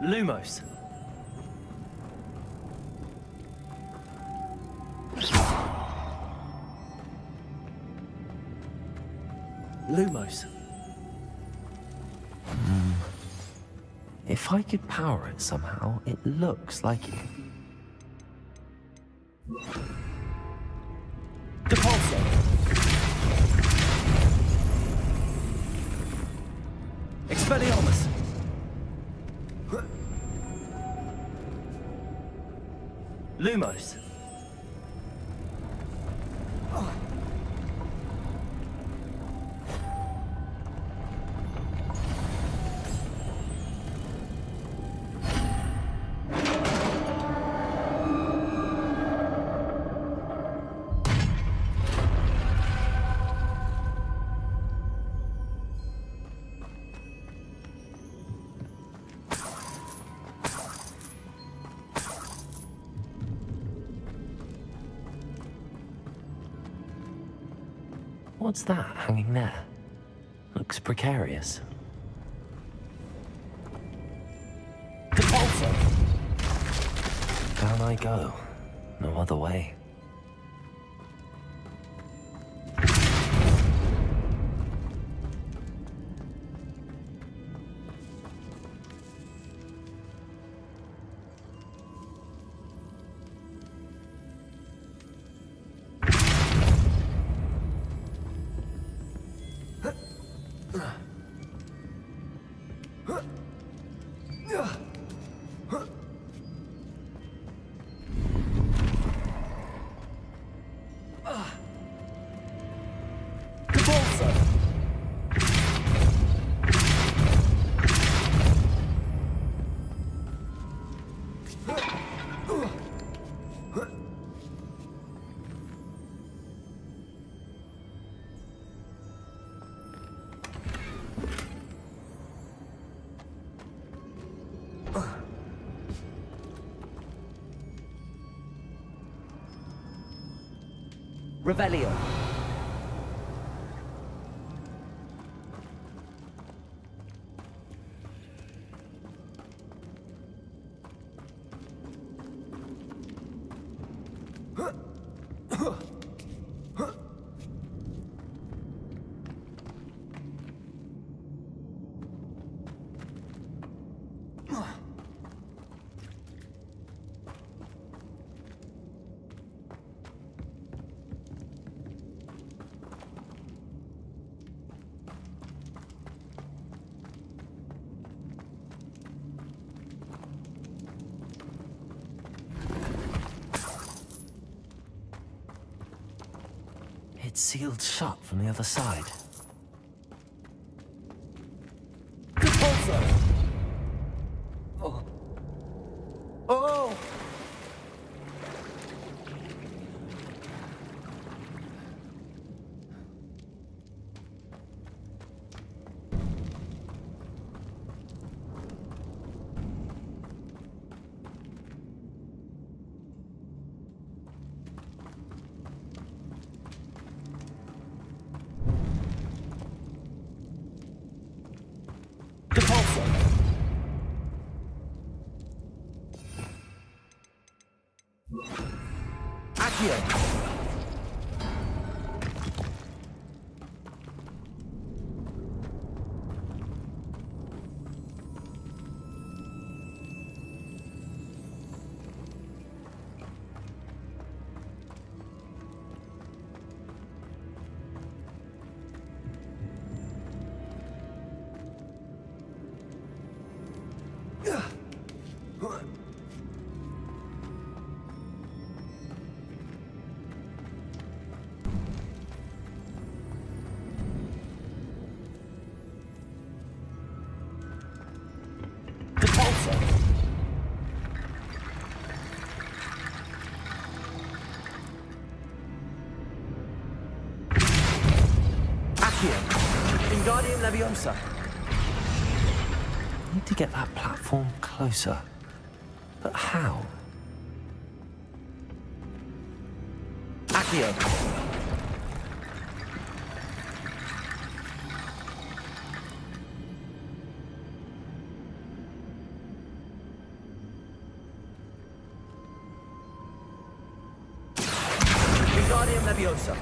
Lumos. Lumos. If I could power it somehow, it looks like it. Depulso. Expelliarmus. Lumos. What's that hanging there? Looks precarious. Depulso. Down I go. No other way. Revelio. It's sealed shut from the other side. Depulso. Oh. Oh. Depulso. Accio. Depulso. Accio. Wingardium Leviosa. Need to get that platform closer. But how? Accio. Leviosa.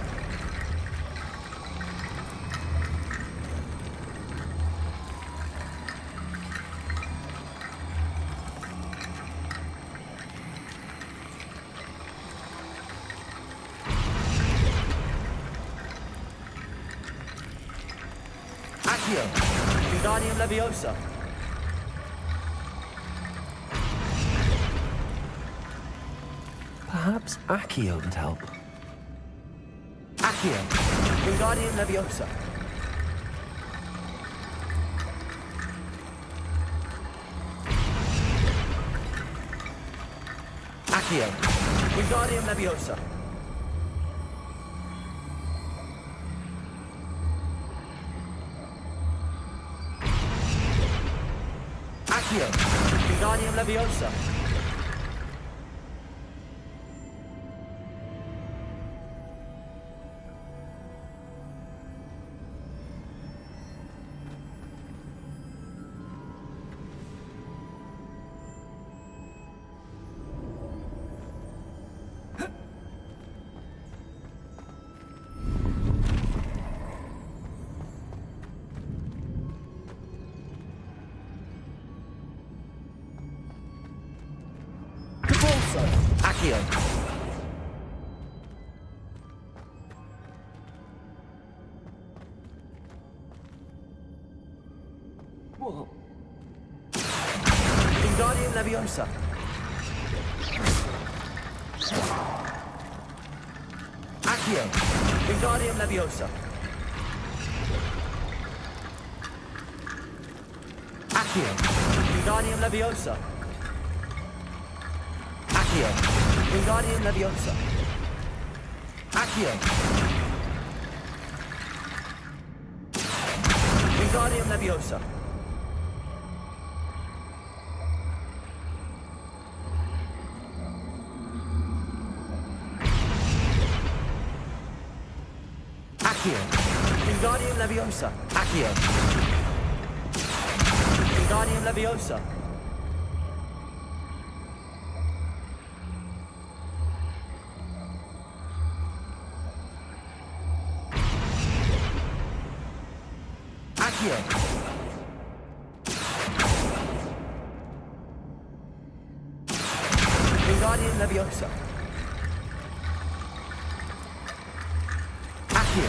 Accio. Wingardium Leviosa. Perhaps Accio would help. Accio. Wingardium Leviosa. Accio. Wingardium Leviosa. Accio. Wingardium Leviosa. Accio. Whoa. Wingardium Leviosa. Accio. Wingardium Leviosa. Accio. Wingardium Leviosa. Accio. Wingardium Leviosa. Accio. Wingardium Leviosa. Accio. Wingardium Leviosa. Accio. Wingardium Leviosa. Accio. Wingardium Leviosa. Accio.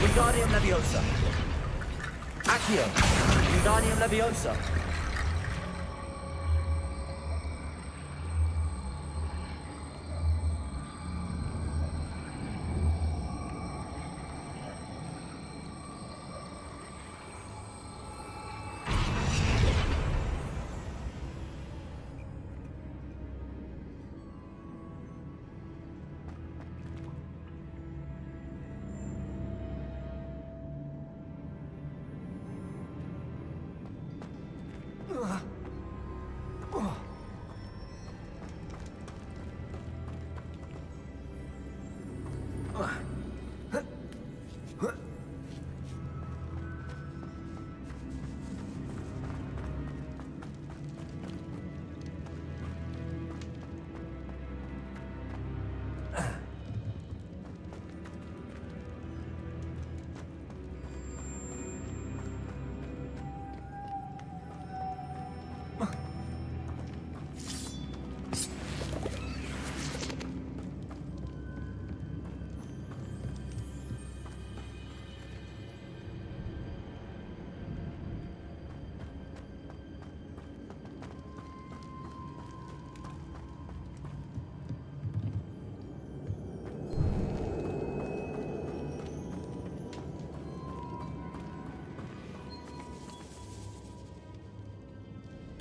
Wingardium Leviosa. Accio. Wingardium Leviosa.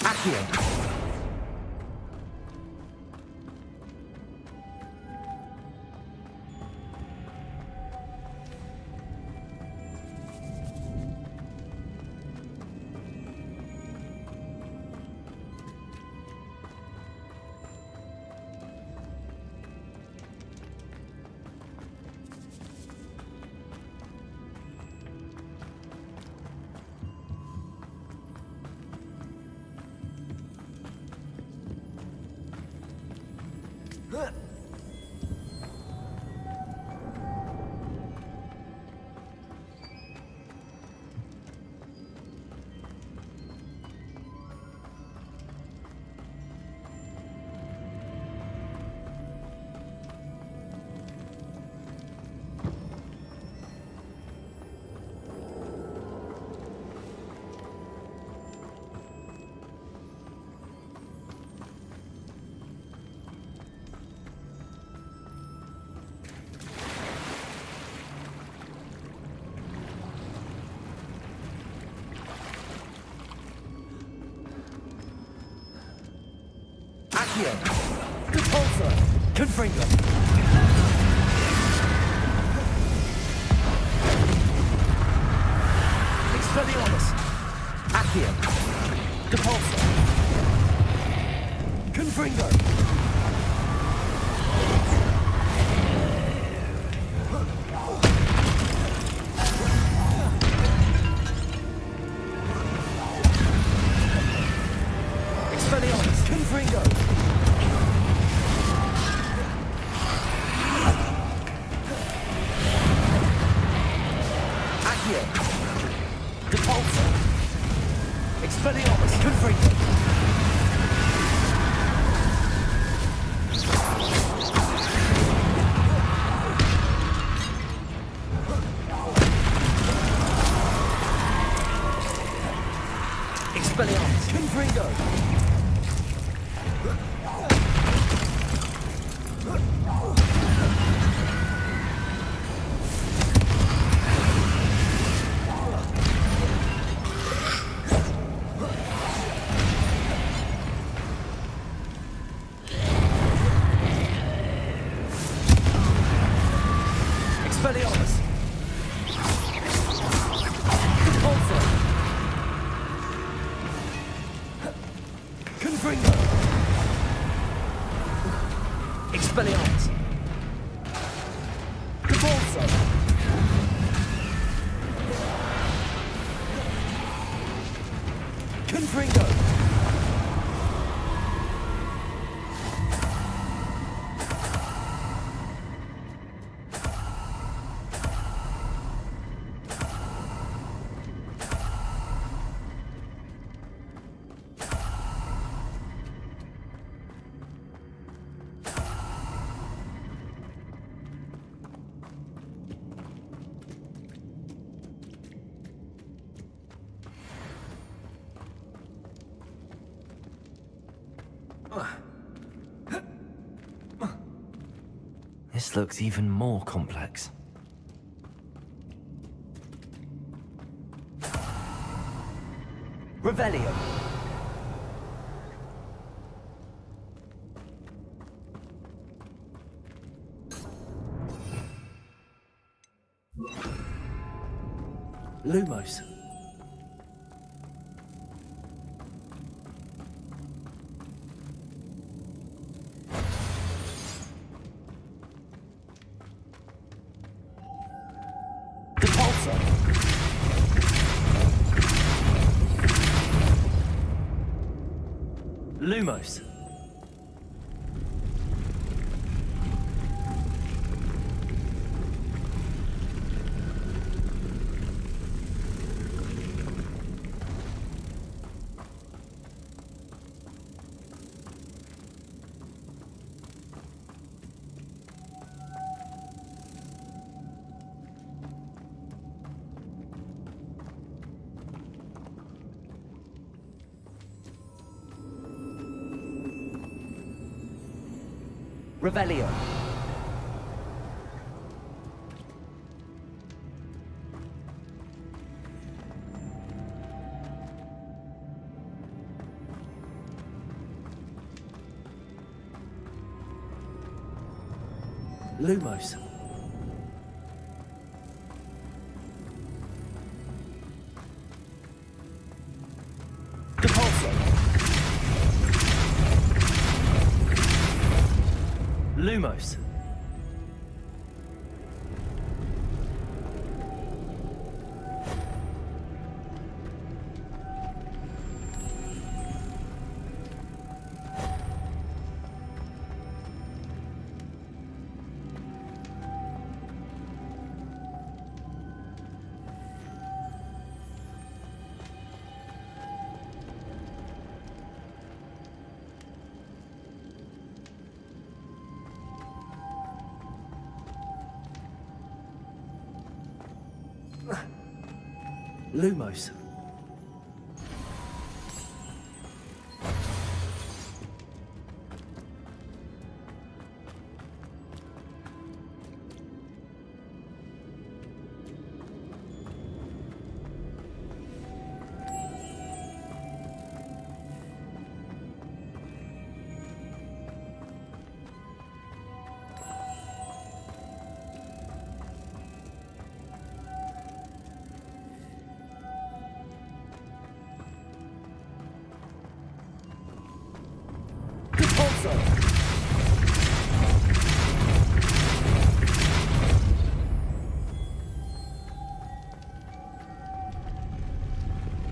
Accio. Accio. Repulsor. Confringo. Expelliarmus. Accio. Repulsor. Confringo. Expelliarmus. Confringo. Accio. Repulsor. Expelliarmus. Confringo. Expelliarmus. Confringo. Expelliarmus. Repulsor. Confringo. Expelliarmus. Repulsor. Confringo. This looks even more complex. Revelio. Lumos. Repulsor. Lumos. Revelio. Lumos. Repulsor. Lumos. Lumos.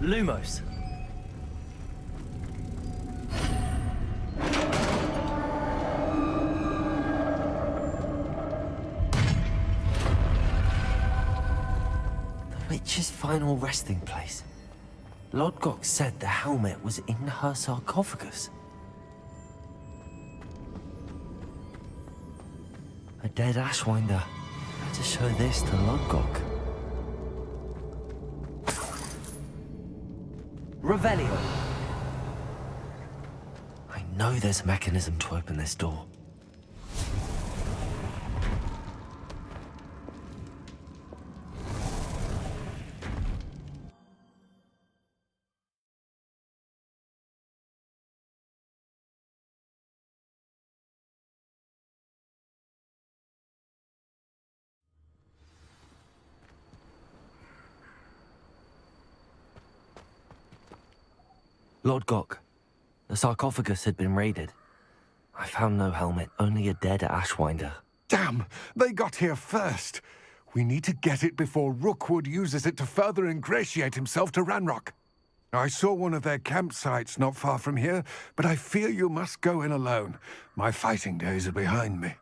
Lumos. The witch's final resting place. Lodgok said the helmet was in her sarcophagus. A dead Ashwinder had to show this to Lodgok. Revelio. I know there's a mechanism to open this door. Lord Gok, the sarcophagus had been raided. I found no helmet, only a dead Ashwinder. Damn! They got here first! We need to get it before Rookwood uses it to further ingratiate himself to Ranrock. I saw one of their campsites not far from here, but I fear you must go in alone. My fighting days are behind me.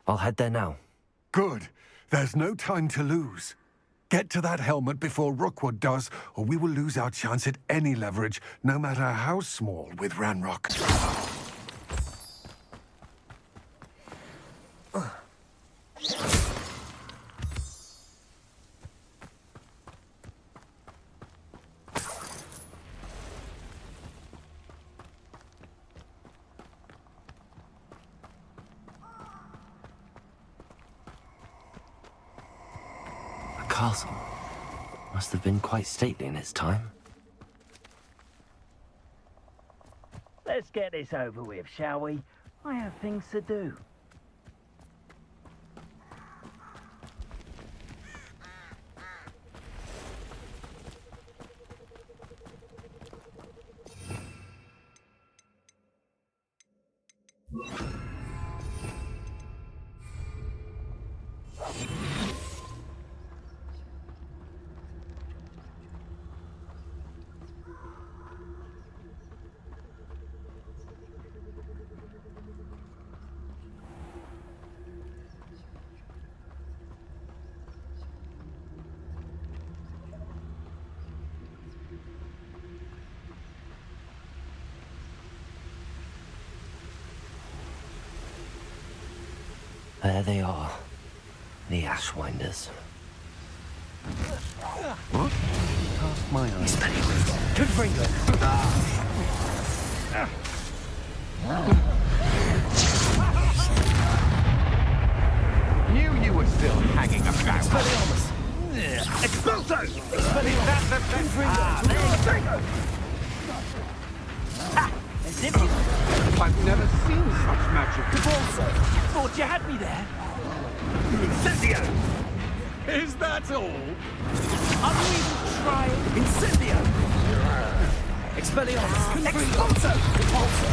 I'll head there now. Good. There's no time to lose. Get to that helmet before Rookwood does, or we will lose our chance at any leverage, no matter how small, with Ranrock. Castle must have been quite stately in its time. Let's get this over with, shall we? I have things to do. There they are, the Ashwinders. What? Cast my eyes. Confringo. Knew you were still hanging about. Expelliarmus. Expulso! Confringo. As if you I've never seen such magic. also thought you had me there. Incendio! Is that all? Are you even trying? Incendio. Expelliarmus. Confringo. Repulso.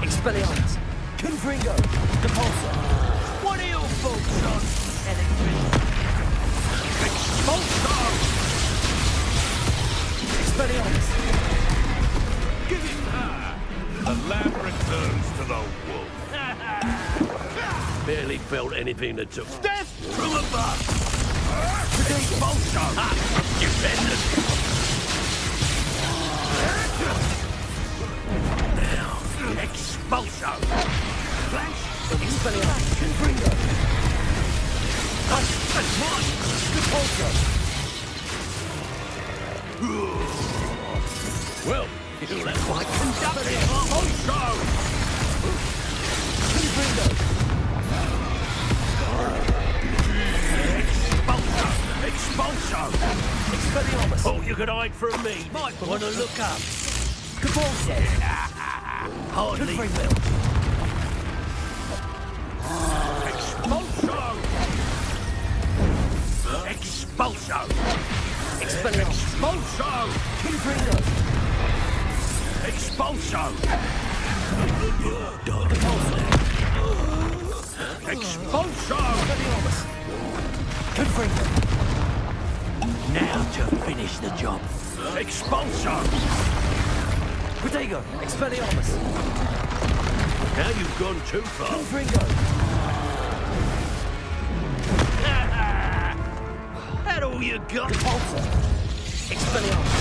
Expelliarmus. Confringo. Repulso. What are your thoughts on electric? Expulso! Expelliarmus. Give him her! The lamb returns to the wolf. Barely felt anything that took Death from above! Expulso! stupendous. Expulso! Flash! Expelliarmus. Confringo. That's one! Repulso. Well, you'll have Like conducting! Expulso! Confringo. Expulso! Expulso! Expelliarmus. all you could hide from me. Might Want to look up? Repulso. Hardly Confringo. Expulso! Expulso! Expelliarmus. Expulso! Confringo. Expulso! Repulso. Confringo. Now to finish the job. Expulso. Protego, Expelliarmus. Now you've gone too far. Confringo. That all you got? Repulsor. Expelliarmus.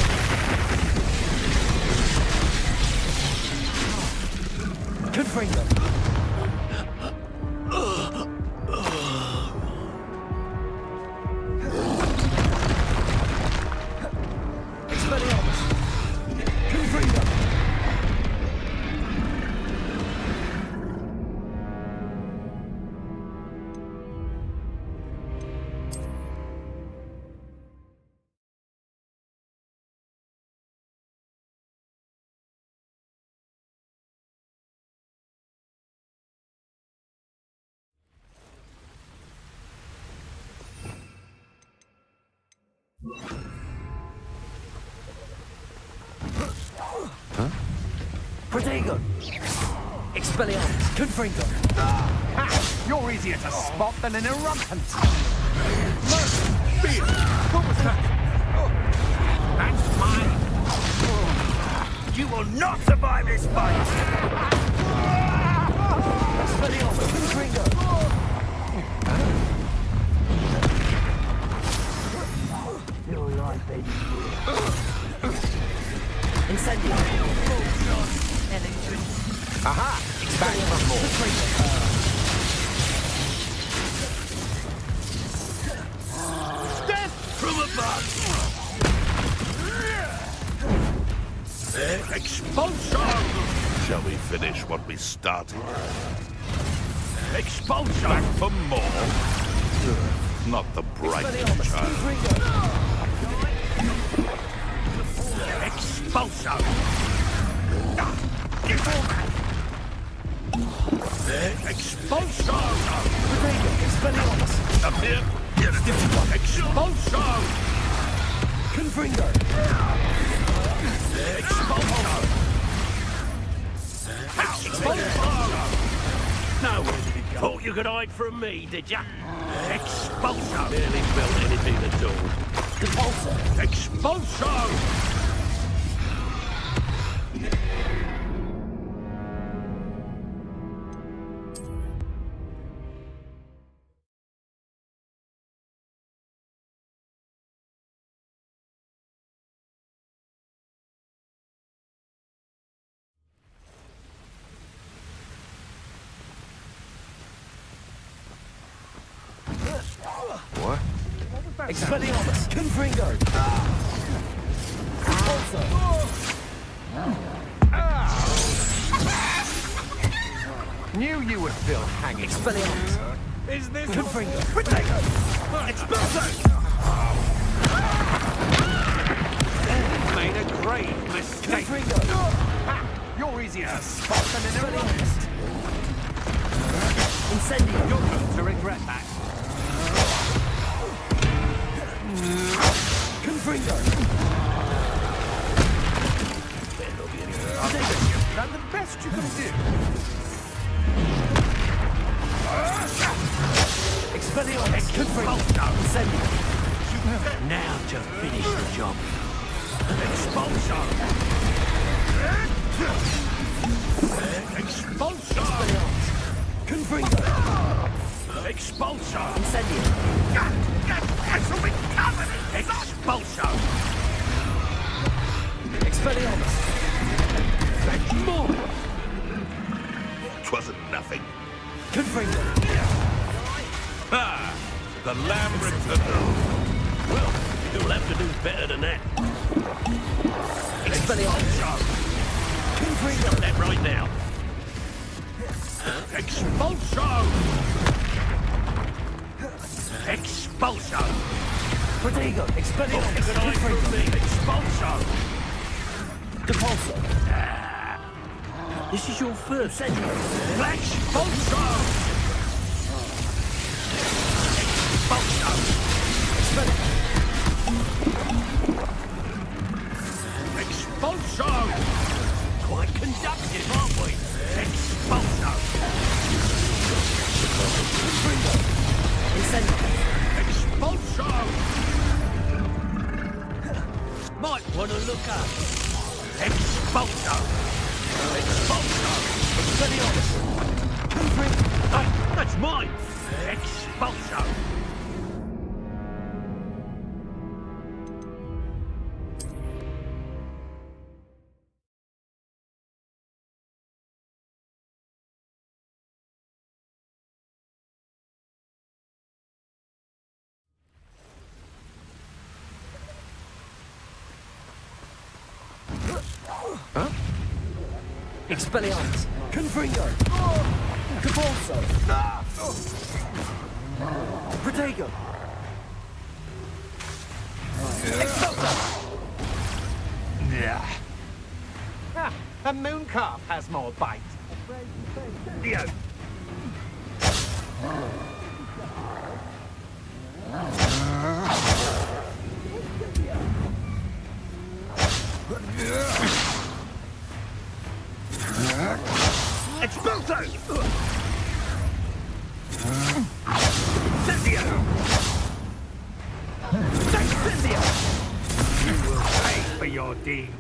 Confringo. Expelliarmus. Confringo. Protego. Expelliarmus. Confringo. You're easier to spot than an irrumpent. What was that? That's mine. You will not survive this fight! Expelliarmus. Confringo. Your life is Incendio. Aha! Back from more. Death from above! Expulsion! Shall we finish what we started? Expulsion! Back for more? Not the bright Expelliarmus. child. Confringo. Expulsion! Expulsion! Protego. Expelliarmus. Up here. Get it. Expulsion! Confringo. Expulsion! Expulsion! Now where did it go? Thought you could hide from me, did ya? Expulsion! Barely felt anything at all. Repulsor. Expulsion! What? Expelliarmus. Confringo. Repulsor. Knew you were still hanging. Expelliarmus. Is this Confringo. Protego! Expulsion! Made a grave mistake. Confringo. Ha! You're easier to spot than an irrumpent. Incendio. You're going to regret that. Confringo. You've done the best you can do. Expelliarmus. Confringo. Incendio. Now to finish the job. Expulsion! Expulsion! Confringo. Expulsion! Incendio. I shall be covered in expulsion! Expelliarmus. Fetch more! Twasn't nothing. Confringo. Ah! The lamb returned. Well, you'll have to do better than that. Expelliarmus. Confringo. Stop that right now. Expulsion! Expulsion! Protego. Expelliarmus. Good eye from Confringo. me. Expulsion! Repulsor. This is your first. Incendio. Expulsion! Expulsion! Expulsion! Quite conductive, aren't we? Expulsion! Incendio. Expulsion! Expulso! Might want to look up. Expulso! Expulso! Expelliarmus! Hey, that's mine! Expulso! Expelliarmus! Confringo! Capulso! Protego! Expulso! A moon calf has more bite. Leo! Expulso! Cynthia! Take Cynthia! You will pay for your deed.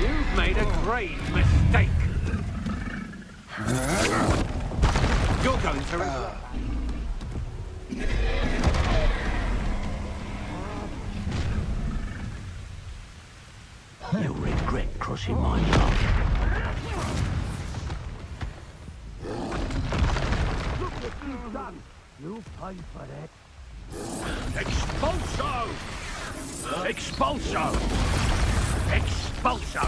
You've made a grave mistake. You're going to regret that. You'll regret crossing my path. Look what you've done. You'll pay for that. Expulso! Expulso! Expulso!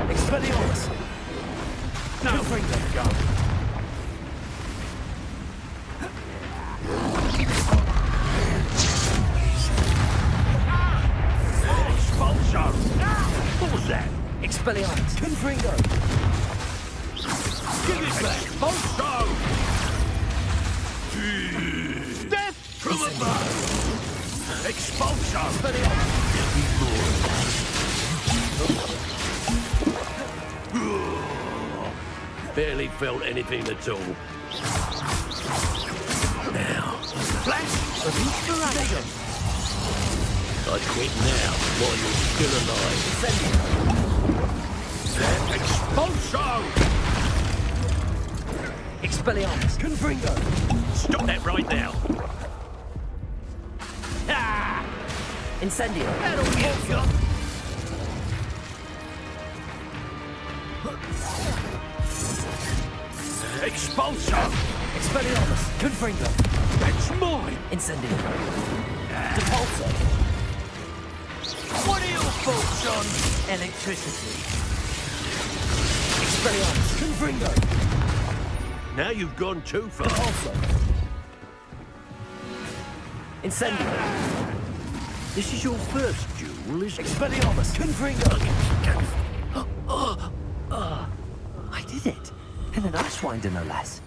Expelliarmus! No, bring them go. Expulso! What was that? Expelliarmus! Confringo! Give it back! Expulso! Death from above! Expulso! Barely felt anything at all. Now, flash of inspiration. I quit now while you're still alive. Expulso! Expelliarmus! Confringo! Stop that right now. Ah! Incendio! That'll get you. Expulso! Expelliarmus! Confringo! That's mine! Incendio! Depulso! What are your thoughts on electricity? Expelliarmus! Confringo! Now you've gone too far. Depulso! Incendio! This is your first duel, isn't it? Expelliarmus! Confringo! I did it! And an Ashwinder, no less.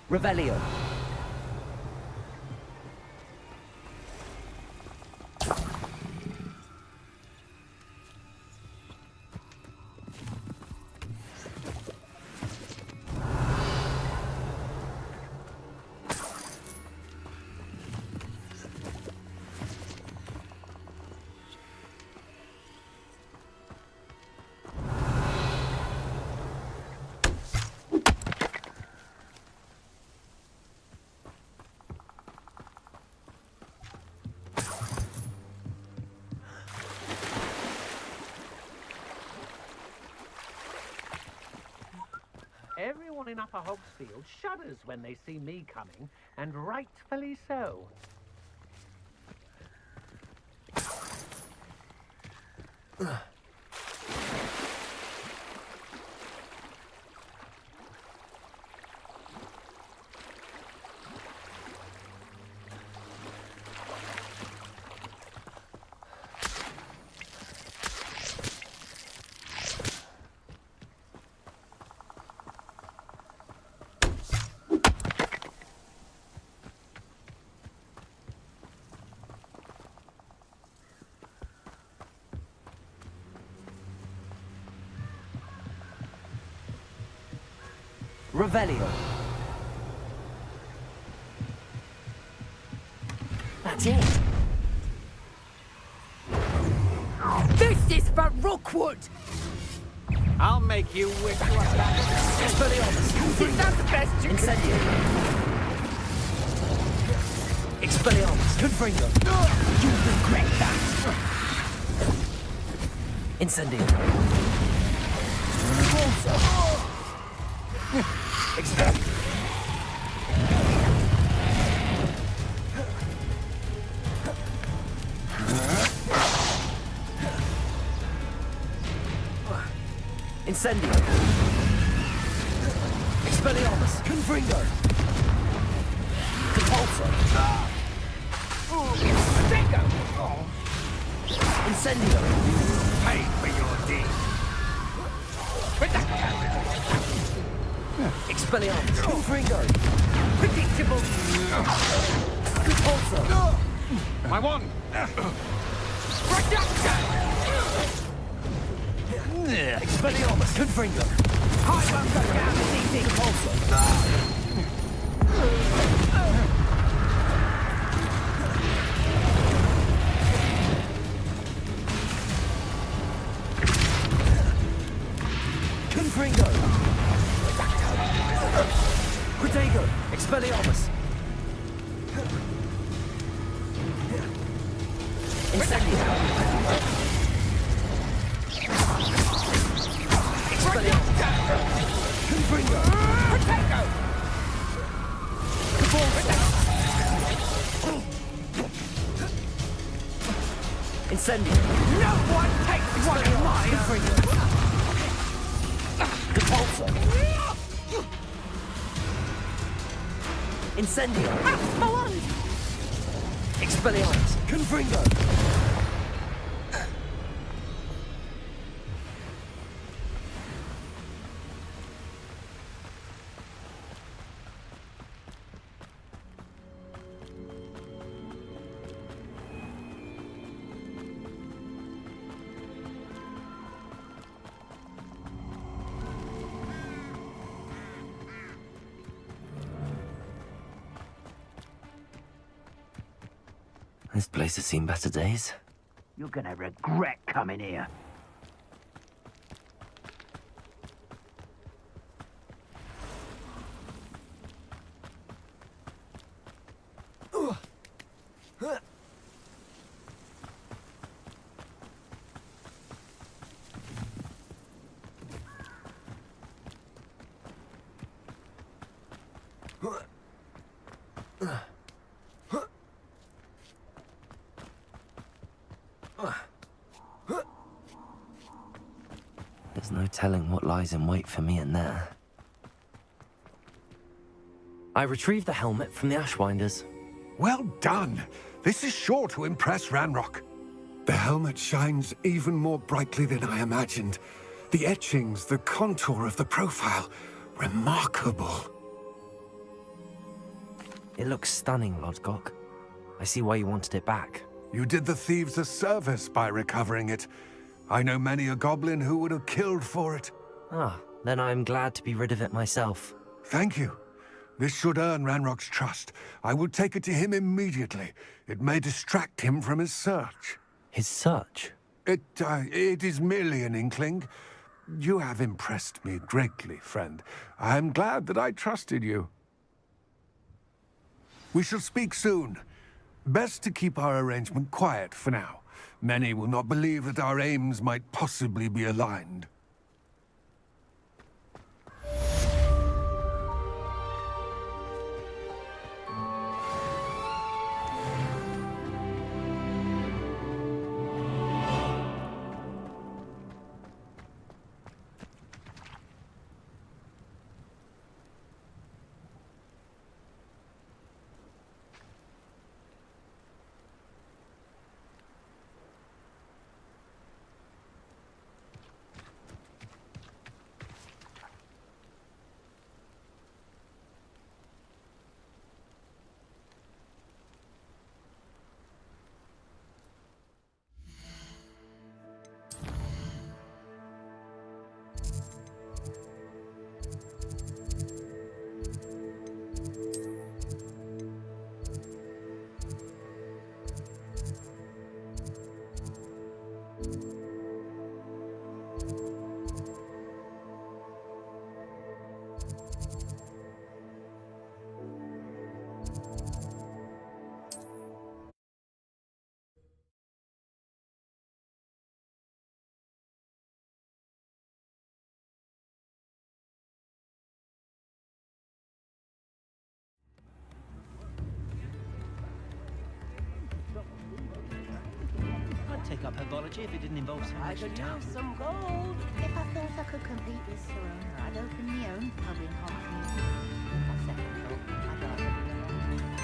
Revelio. Everyone in Upper Hogsfield shudders when they see me coming, and rightfully so. Revelio. That's it. This is for Rookwood! I'll make you wish you were back. Expelliarmus. Is that the best you can Incendio. Expelliarmus. Confringo. You regret that! Incendio. Expelliarmus. Incendio. Expelliarmus. Confringo. Compulsor. Bingo! Incendio. Pay for your deed. Expelliarmus. Confringo. Predictable! Compulsor. My one! Expelliarmus. Confringo. I won't go down this easy! Compulsor. Confringo. Protego. Expelliarmus. Incendio. Expelliarmus. Confringo. Protego! Incendio. No one takes one of mine! Compulsor. Incendio. My wand! Expelliarmus. Confringo. This place has seen better days. You're gonna regret coming here. There's no telling what lies in wait for me in there. I retrieved the helmet from the Ashwinders. Well done. This is sure to impress Ranrock. The helmet shines even more brightly than I imagined. The etchings, the contour of the profile, remarkable. It looks stunning, Lodgok. I see why you wanted it back. You did the thieves a service by recovering it. I know many a goblin who would have killed for it. Ah, then I'm glad to be rid of it myself. Thank you. This should earn Ranrock's trust. I will take it to him immediately. It may distract him from his search. His search? It is merely an inkling. You have impressed me greatly, friend. I am glad that I trusted you. We shall speak soon. Best to keep our arrangement quiet for now. Many will not believe that our aims might possibly be aligned. pick up herbology if it didn't involve so I much could doubt. use some gold. If I thought I could compete with Sir Owner, I'd open my own pub in Hogsmeade. On second thought, I'd rather be alone.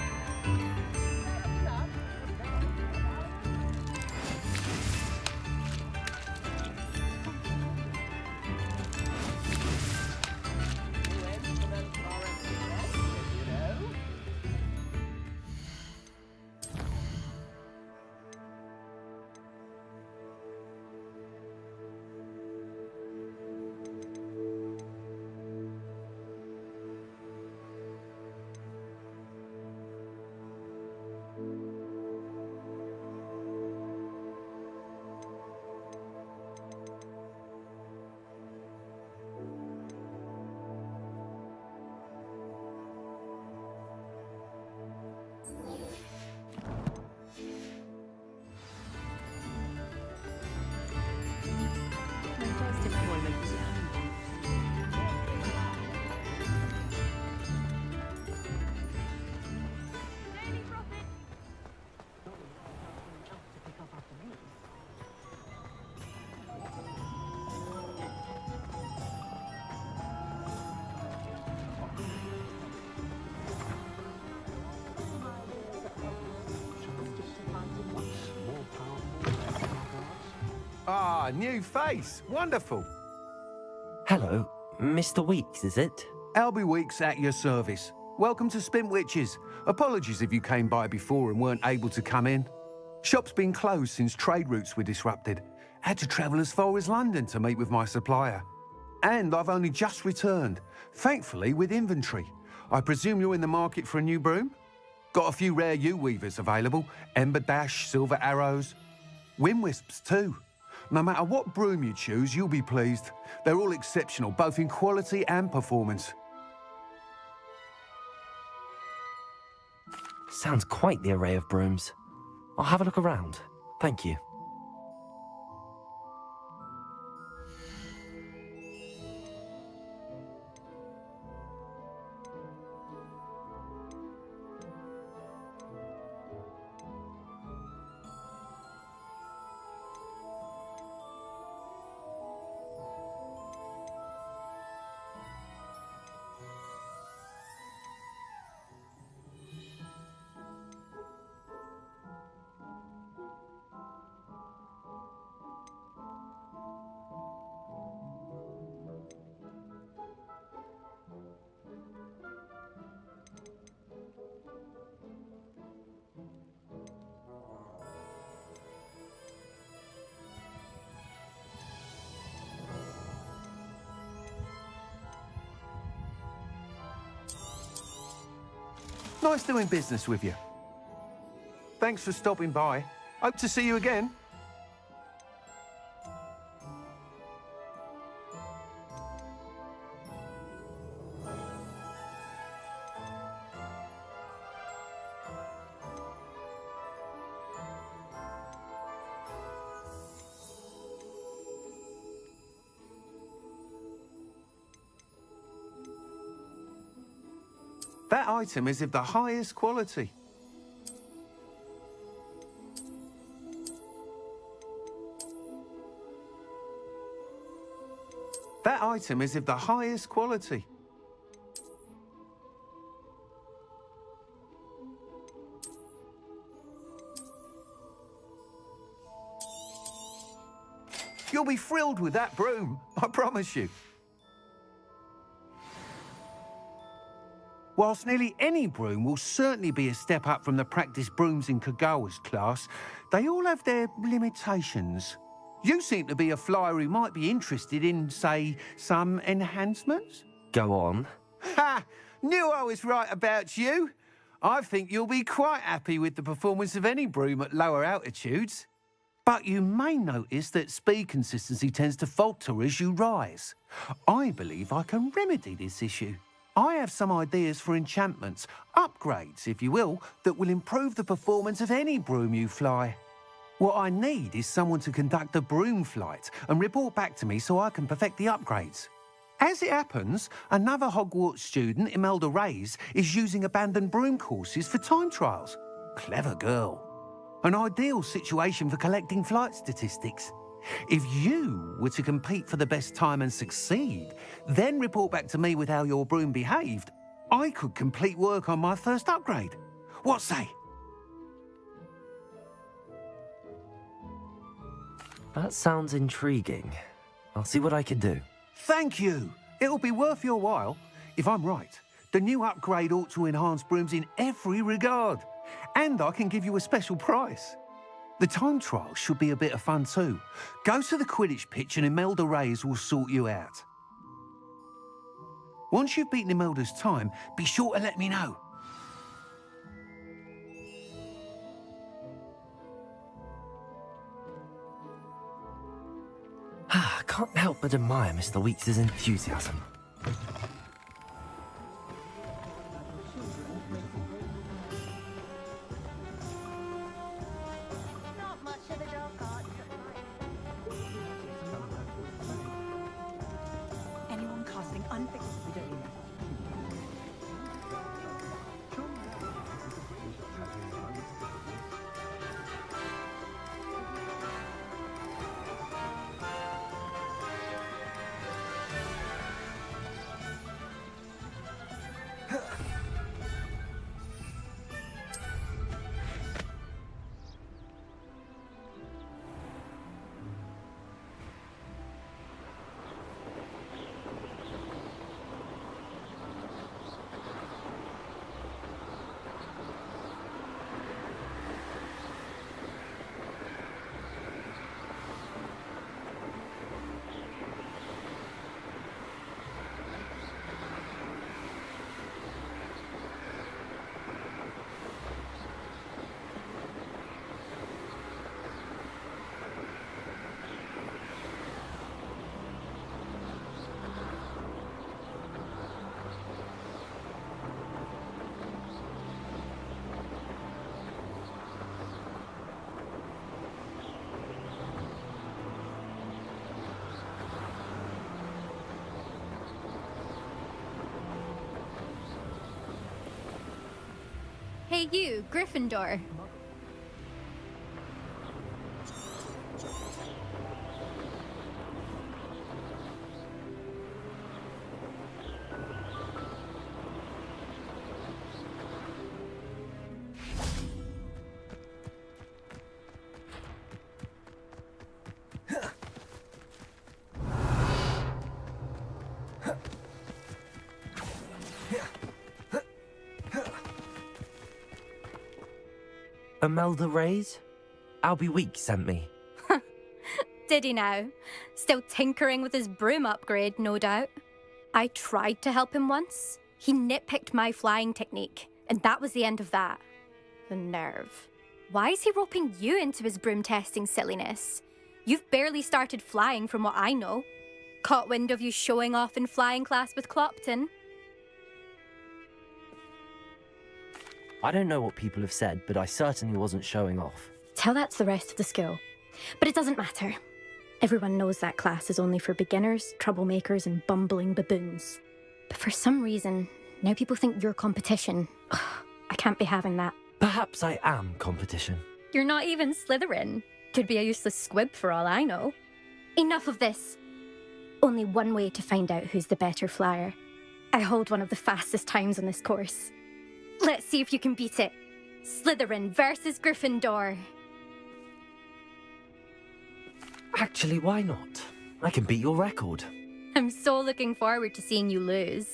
Ah, new face. Wonderful. Hello, Mr. Weeks, is it? Albie Weeks at your service. Welcome to Spint Witches. Apologies if you came by before and weren't able to come in. Shop's been closed since trade routes were disrupted. Had to travel as far as London to meet with my supplier. And I've only just returned, thankfully with inventory. I presume you're in the market for a new broom? Got a few rare yew-weavers available. Ember Dash, Silver Arrows. Wind Wisps too. No matter what broom you choose, you'll be pleased. They're all exceptional, both in quality and performance. Sounds quite the array of brooms. I'll have a look around. Thank you. Nice doing business with you. Thanks for stopping by. Hope to see you again. That item is of the highest quality. That item is of the highest quality. You'll be thrilled with that broom, I promise you. Whilst nearly any broom will certainly be a step up from the practice brooms in Kagawa's class, they all have their limitations. You seem to be a flyer who might be interested in, say, some enhancements? Go on. Ha! Knew I was right about you. I think you'll be quite happy with the performance of any broom at lower altitudes. But you may notice that speed consistency tends to falter as you rise. I believe I can remedy this issue. I have some ideas for enchantments, upgrades, if you will, that will improve the performance of any broom you fly. What I need is someone to conduct a broom flight and report back to me so I can perfect the upgrades. As it happens, another Hogwarts student, Imelda Reyes, is using abandoned broom courses for time trials. Clever girl. An ideal situation for collecting flight statistics. If you were to compete for the best time and succeed, then report back to me with how your broom behaved, I could complete work on my first upgrade. What say? That sounds intriguing. I'll see what I can do. Thank you. It'll be worth your while. If I'm right, the new upgrade ought to enhance brooms in every regard. And I can give you a special price. The time trial should be a bit of fun too. Go to the Quidditch pitch and Imelda Reyes will sort you out. Once you've beaten Imelda's time, be sure to let me know. I can't help but admire Mr. Weeks' enthusiasm. Not much of a dog art. Anyone casting unfixed... We don't need that. Hey you, Gryffindor. Imelda Reyes? Albie Weeks sent me. Did he now? Still tinkering with his broom upgrade, no doubt. I tried to help him once. He nitpicked my flying technique, and that was the end of that. The nerve. Why is he roping you into his broom testing silliness? You've barely started flying from what I know. Caught wind of you showing off in flying class with Clopton. I don't know what people have said, but I certainly wasn't showing off. Tell that to the rest of the school. But it doesn't matter. Everyone knows that class is only for beginners, troublemakers, and bumbling baboons. But for some reason, now people think you're competition. Ugh, I can't be having that. Perhaps I am competition. You're not even Slytherin. Could be a useless squib for all I know. Enough of this. Only one way to find out who's the better flyer. I hold one of the fastest times on this course. Let's see if you can beat it. Slytherin versus Gryffindor. Actually, why not? I can beat your record. I'm so looking forward to seeing you lose.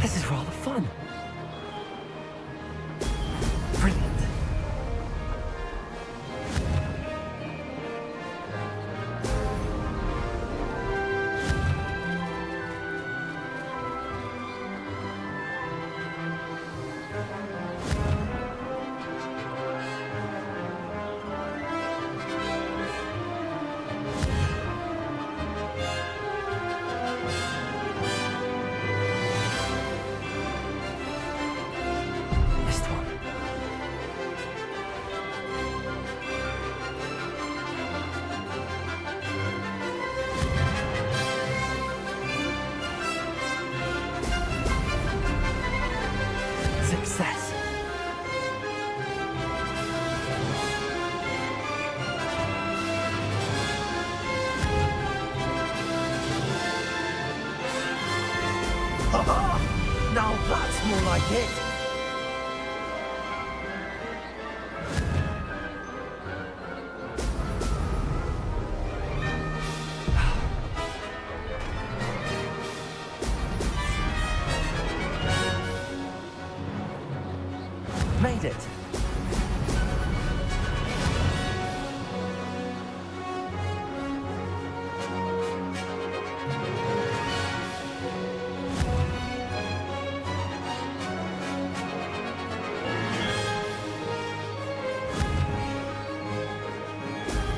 This is rather fun. Brilliant. Now that's more like it. Made it.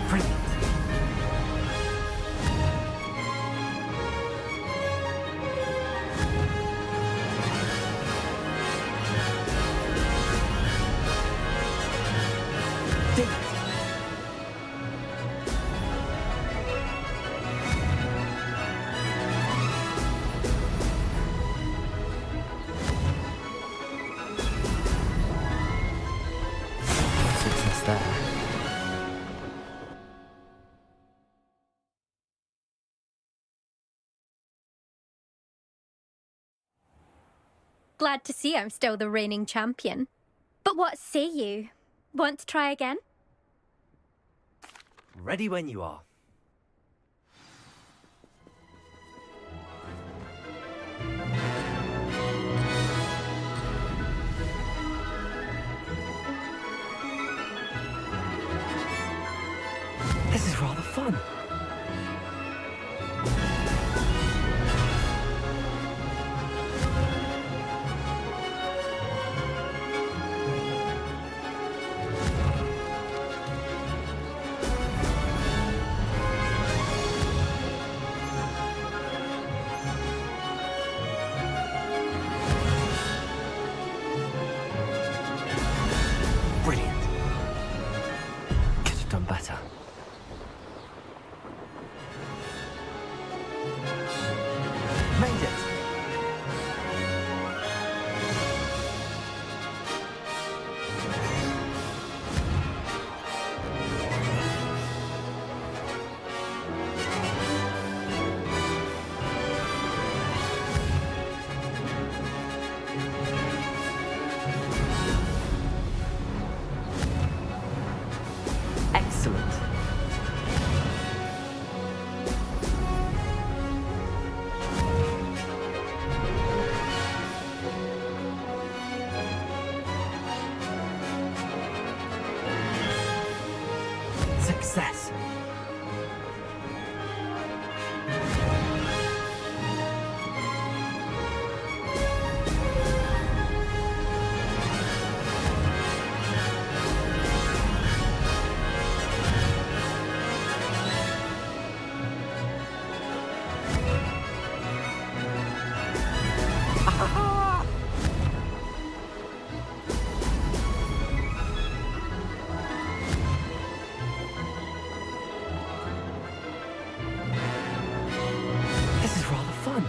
Brilliant. Did it. Success there. Glad to see I'm still the reigning champion. But what say you? Want to try again? Ready when you are. This is rather fun. Brilliant. Could have done better. Made it. Excellent. Success. This is rather fun.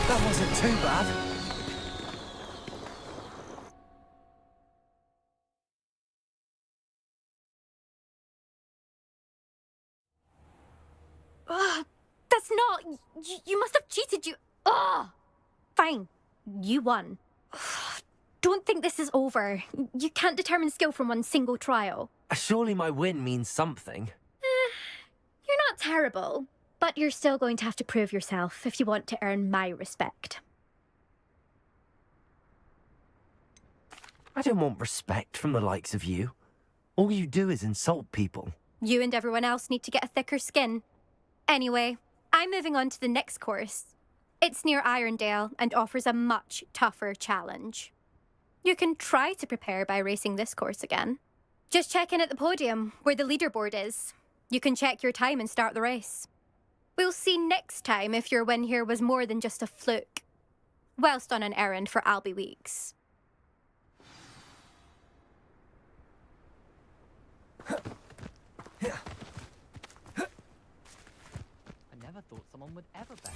That wasn't too bad. Ugh, that's not... You must have cheated, you... Ugh! Fine. You won. Ugh, don't think this is over. You can't determine skill from one single trial. Surely my win means something. You're not terrible, but you're still going to have to prove yourself if you want to earn my respect. I don't want respect from the likes of you. All you do is insult people. You and everyone else need to get a thicker skin. Anyway, I'm moving on to the next course. It's near Irondale and offers a much tougher challenge. You can try to prepare by racing this course again. Just check in at the podium, where the leaderboard is. You can check your time and start the race. We'll see next time if your win here was more than just a fluke. Whilst on an errand for Albie Weeks. I never thought someone would ever bet.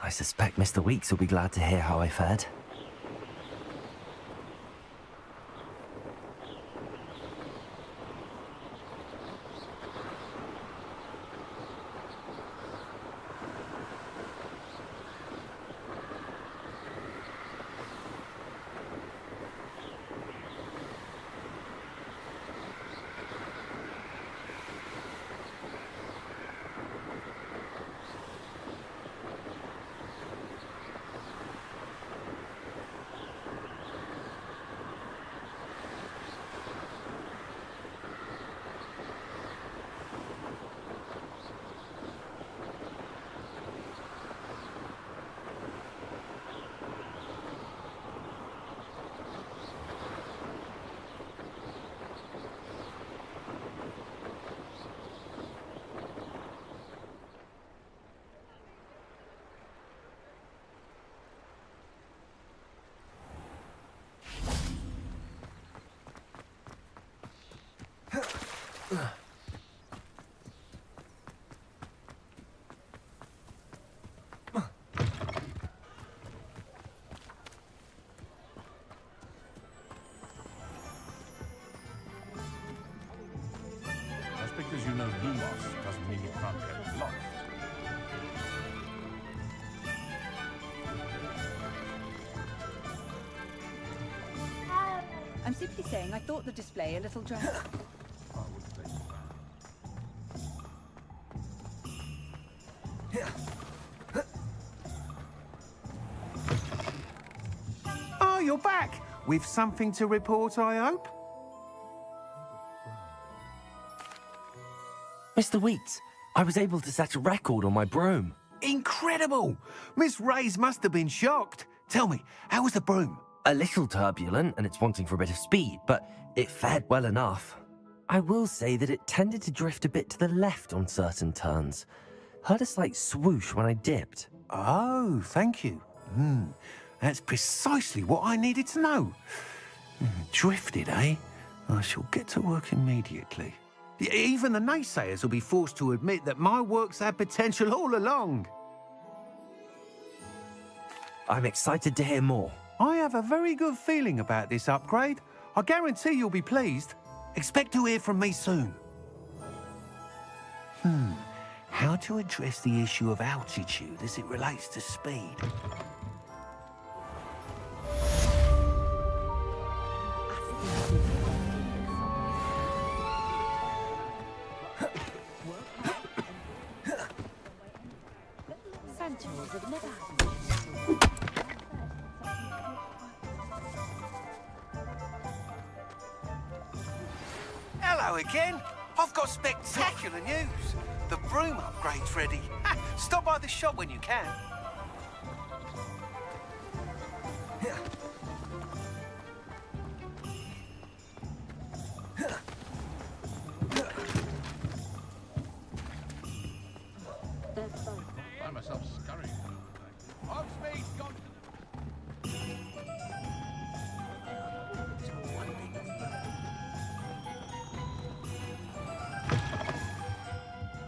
I suspect Mr. Weeks will be glad to hear how I fared. Just because you know Lumos doesn't mean you can't get lost. I'm simply saying I thought the display a little dry. Oh, you're back! With something to report, I hope? Mr. Wheats, I was able to set a record on my broom. Incredible! Miss Ray's must have been shocked. Tell me, how was the broom? A little turbulent and it's wanting for a bit of speed, but it fared well enough. I will say that it tended to drift a bit to the left on certain turns. Heard a slight swoosh when I dipped. Oh, thank you. That's precisely what I needed to know. Drifted, eh? I shall get to work immediately. Even the naysayers will be forced to admit that my work's had potential all along. I'm excited to hear more. I have a very good feeling about this upgrade. I guarantee you'll be pleased. Expect to hear from me soon. How to address the issue of altitude as it relates to speed? Santos of Nevada. Hello again. I've got spectacular news. The broom upgrade's ready. Stop by the shop when you can. I myself scurrying. Hogsmeade, gone to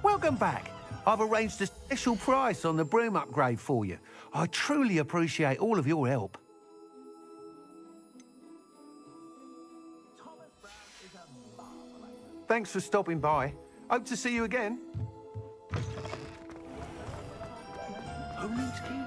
Welcome back. I've arranged a special price on the broom upgrade for you. I truly appreciate all of your help. Thanks for stopping by. Hope to see you again. Who needs keys?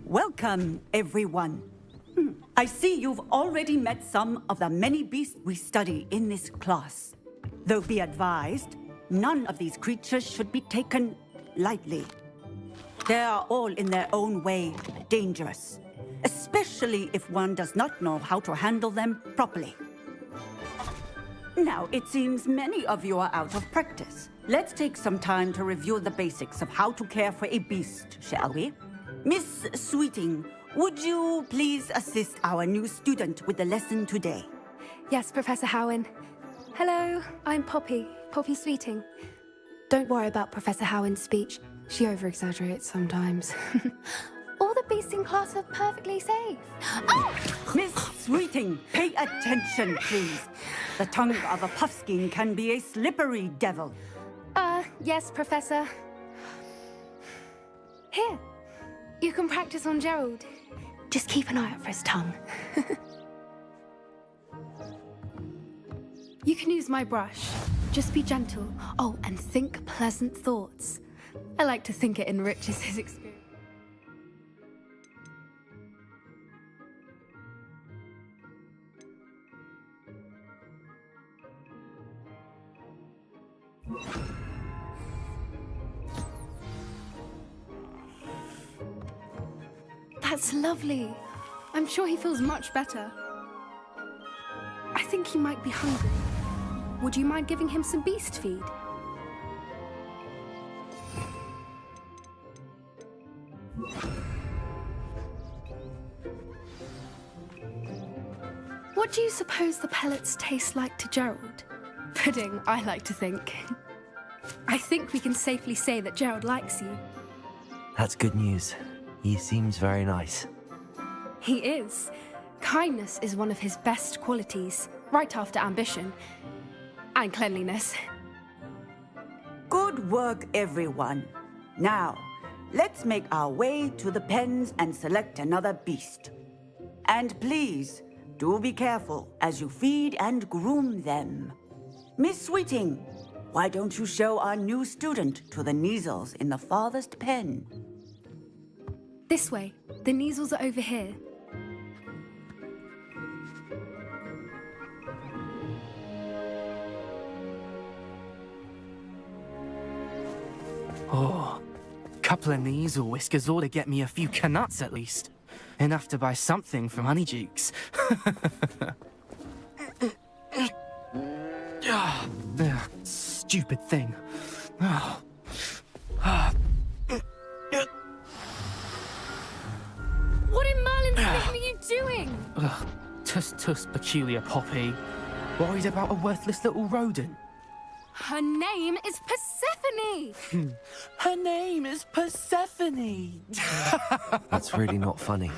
Welcome, everyone. I see you've already met some of the many beasts we study in this class. Though be advised, none of these creatures should be taken lightly. They are all in their own way dangerous, especially if one does not know how to handle them properly. Now, it seems many of you are out of practice. Let's take some time to review the basics of how to care for a beast, shall we? Miss Sweeting, would you please assist our new student with the lesson today? Yes, Professor Howen. Hello, I'm Poppy Sweeting. Don't worry about Professor Howen's speech. She over-exaggerates sometimes. All the beasts in class are perfectly safe. Oh! Miss Sweeting, pay attention, please. The tongue of a puffskein can be a slippery devil. Yes, Professor. Here, you can practice on Gerald. Just keep an eye out for his tongue. You can use my brush. Just be gentle. Oh, and think pleasant thoughts. I like to think it enriches his experience. That's lovely. I'm sure he feels much better. I think he might be hungry. Would you mind giving him some beast feed? What do you suppose the pellets taste like to Gerald? Pudding, I like to think. I think we can safely say that Gerald likes you. That's good news. He seems very nice. He is. Kindness is one of his best qualities, right after ambition. And cleanliness. Good work, everyone. Now, let's make our way to the pens and select another beast. And please, do be careful as you feed and groom them. Miss Sweeting, why don't you show our new student to the Kneazles in the farthest pen? This way. The Kneazles are over here. Oh, couple of Kneazle whiskers ought to get me a few canuts at least. Enough to buy something from Honeydukes. Stupid thing. What in Merlin's name are you doing? Tuss, peculiar Poppy. Worried about a worthless little rodent? Her name is Persephone! Her name is Persephone! That's really not funny.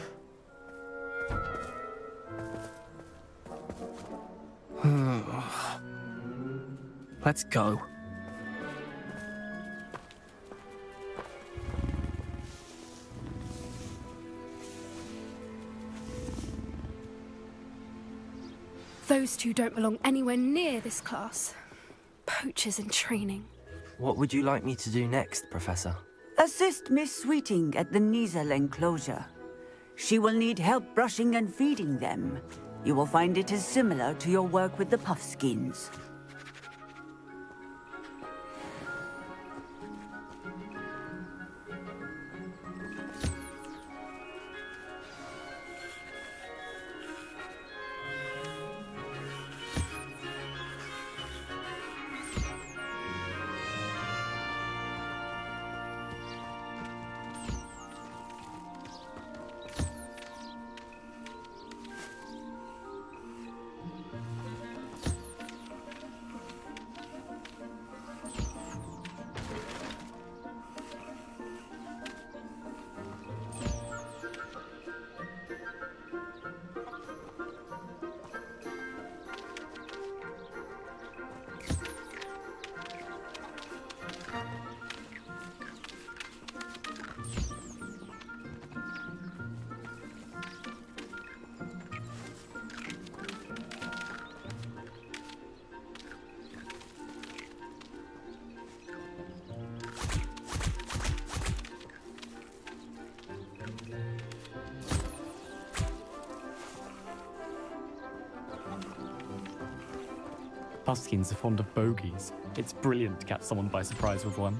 Let's go. Those two don't belong anywhere near this class. Poachers in training. What would you like me to do next, Professor? Assist Miss Sweeting at the Kneazle enclosure. She will need help brushing and feeding them. You will find it is similar to your work with the puffskins. Huskins are fond of bogies. It's brilliant to catch someone by surprise with one.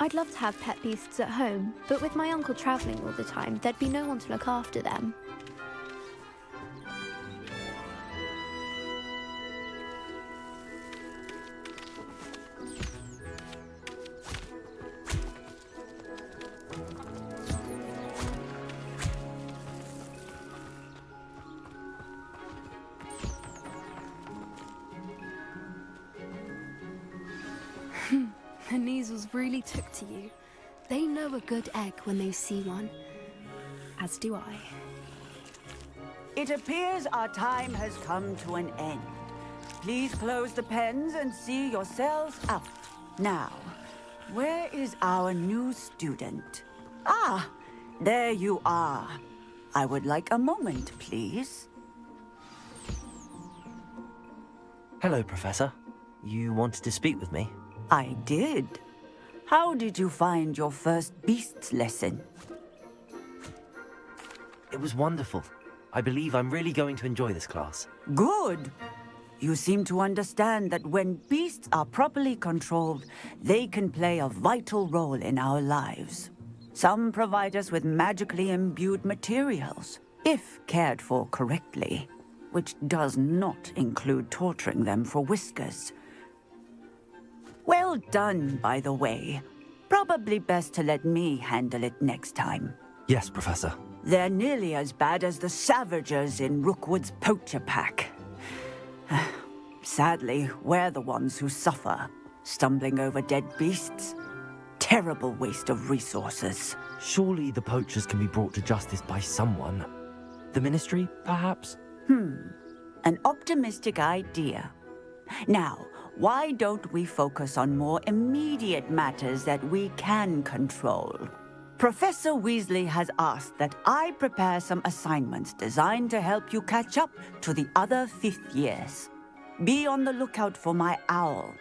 I'd love to have pet beasts at home, but with my uncle travelling all the time, there'd be no one to look after them. The Neasels really took to you. They know a good egg when they see one. As do I. It appears our time has come to an end. Please close the pens and see yourselves out. Now, where is our new student? Ah, there you are. I would like a moment, please. Hello, Professor. You wanted to speak with me? I did. How did you find your first beasts lesson? It was wonderful. I believe I'm really going to enjoy this class. Good. You seem to understand that when beasts are properly controlled, they can play a vital role in our lives. Some provide us with magically imbued materials, if cared for correctly, which does not include torturing them for whiskers. Well done, by the way. Probably best to let me handle it next time. Yes, Professor. They're nearly as bad as the Savagers in Rookwood's poacher pack. Sadly, we're the ones who suffer, stumbling over dead beasts. Terrible waste of resources. Surely the poachers can be brought to justice by someone. The Ministry, perhaps? An optimistic idea. Now, why don't we focus on more immediate matters that we can control? Professor Weasley has asked that I prepare some assignments designed to help you catch up to the other 5th years. Be on the lookout for my owl.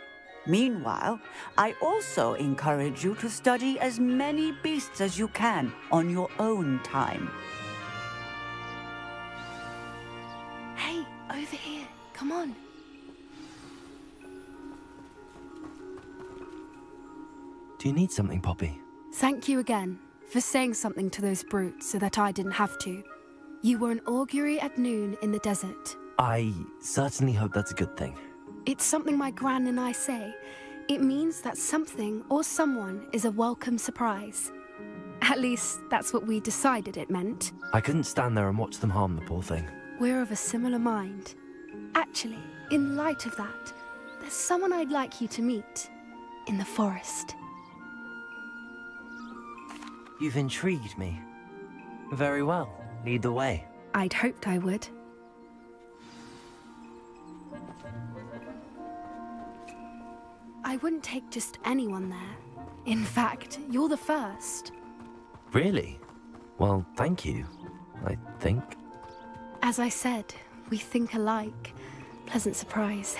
Meanwhile, I also encourage you to study as many beasts as you can on your own time. Hey, over here. Come on. Do you need something, Poppy? Thank you again for saying something to those brutes so that I didn't have to. You were an augury at noon in the desert. I certainly hope that's a good thing. It's something my gran and I say. It means that something or someone is a welcome surprise. At least, that's what we decided it meant. I couldn't stand there and watch them harm the poor thing. We're of a similar mind. Actually, in light of that, there's someone I'd like you to meet. In the forest. You've intrigued me. Very well. Lead the way. I'd hoped I would. I wouldn't take just anyone there. In fact, you're the first. Really? Well, thank you, I think. As I said, we think alike. Pleasant surprise.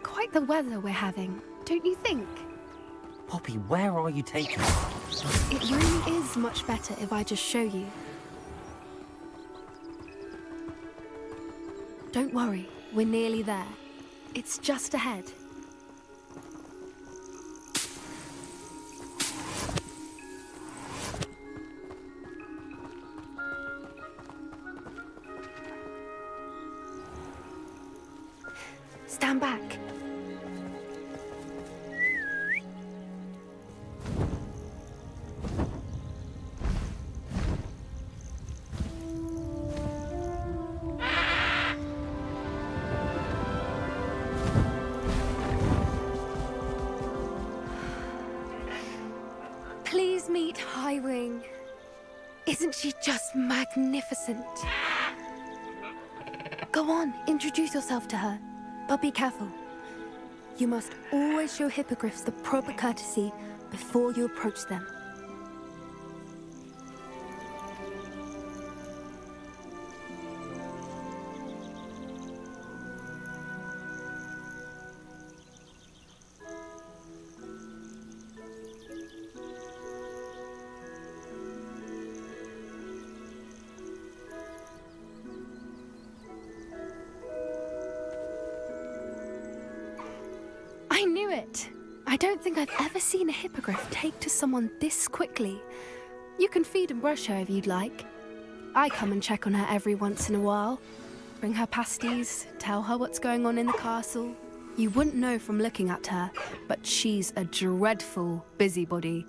Quite the weather we're having, don't you think? Poppy, where are you taking me? It really is much better if I just show you. Don't worry, we're nearly there. It's just ahead. Stand back. Please meet Highwing. Isn't she just magnificent? Go on, introduce yourself to her. But be careful. You must always show hippogriffs the proper courtesy before you approach them. it. I don't think I've ever seen a hippogriff take to someone this quickly. You can feed and brush her if you'd like. I come and check on her every once in a while. Bring her pasties, tell her what's going on in the castle. You wouldn't know from looking at her, but she's a dreadful busybody.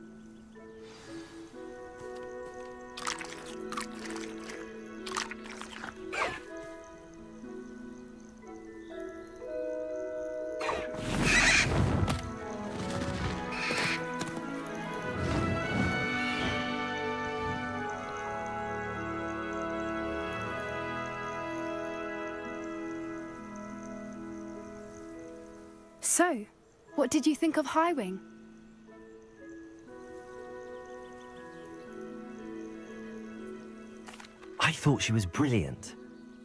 So, what did you think of Highwing? I thought she was brilliant.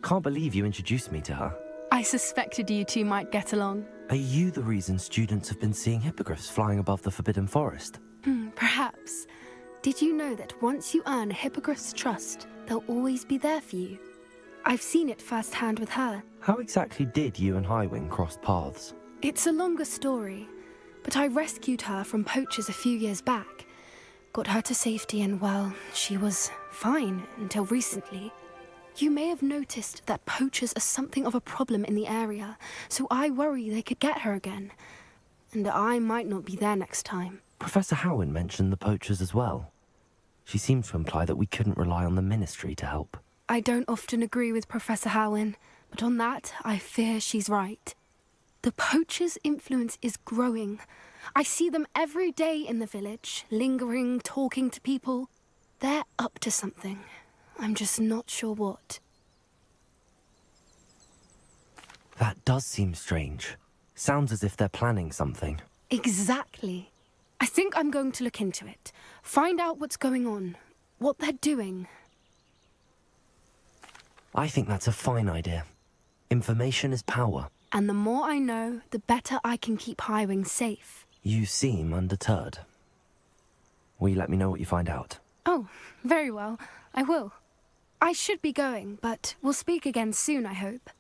Can't believe you introduced me to her. I suspected you two might get along. Are you the reason students have been seeing hippogriffs flying above the Forbidden Forest? Perhaps. Did you know that once you earn a hippogriff's trust, they'll always be there for you? I've seen it firsthand with her. How exactly did you and Highwing cross paths? It's a longer story, but I rescued her from poachers a few years back. Got her to safety and, well, she was fine until recently. You may have noticed that poachers are something of a problem in the area, so I worry they could get her again. And I might not be there next time. Professor Howin mentioned the poachers as well. She seemed to imply that we couldn't rely on the Ministry to help. I don't often agree with Professor Howin, but on that, I fear she's right. The poachers' influence is growing. I see them every day in the village, lingering, talking to people. They're up to something. I'm just not sure what. That does seem strange. Sounds as if they're planning something. Exactly. I think I'm going to look into it. Find out what's going on, what they're doing. I think that's a fine idea. Information is power. And the more I know, the better I can keep Highwing safe. You seem undeterred. Will you let me know what you find out? Oh, very well. I will. I should be going, but we'll speak again soon, I hope.